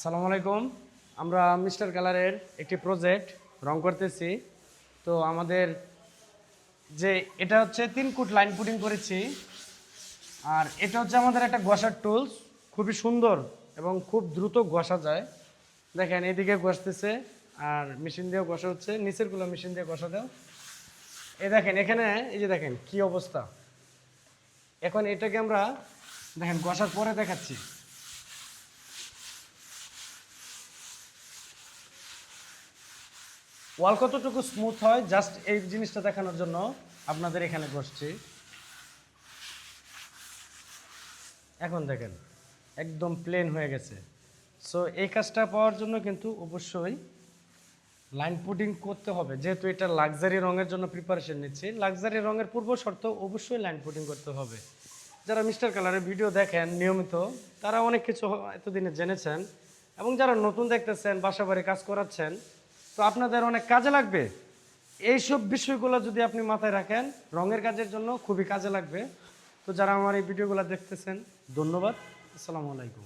আসসালামু আলাইকুম। আমরা মিস্টার কালারের একটি প্রজেক্ট রং করতেছি। তো আমাদের যে এটা হচ্ছে 3 ফুট লাইন পুটিং করেছি। আর এটা হচ্ছে আমাদের একটা ঘষার টুলস, খুবই সুন্দর এবং খুব দ্রুত ঘষা যায়। দেখেন এদিকে ঘষতেছে আর মেশিন দিয়েও ঘষা হচ্ছে, নিচেরগুলো মেশিন দিয়ে ঘষা দাও। এই দেখেন এখানে, এই যে দেখেন কি অবস্থা। এখন এটাকে আমরা দেখেন ঘষার পরে দেখাচ্ছি। ওয়াল কতটুকু স্মুথ হয় জাস্ট এই জিনিসটা দেখানোর জন্য আপনাদের এখানে বসছি। এখন দেখেন একদম প্লেন হয়ে গেছে। সো এই কাজটা পাওয়ার জন্য কিন্তু অবশ্যই লাইন পুটিং করতে হবে। যেহেতু এটা লাক্সারি রঙের জন্য প্রিপারেশন নিচ্ছি, লাক্সারি রঙের পূর্ব শর্ত অবশ্যই লাইন পুটিং করতে হবে। যারা মিস্টার কালারের ভিডিও দেখেন নিয়মিত, তারা অনেক কিছু এতদিনে জেনেছেন, এবং যারা নতুন দেখতেছেন, বাসা বাড়ি কাজ করাচ্ছেন, তো আপনাদের অনেক কাজে লাগবে। এইসব বিষয়গুলো যদি আপনি মাথায় রাখেন, রঙের কাজের জন্য খুবই কাজে লাগবে। তো যারা আমার এই ভিডিওগুলো দেখতেছেন, ধন্যবাদ। আসসালামু আলাইকুম।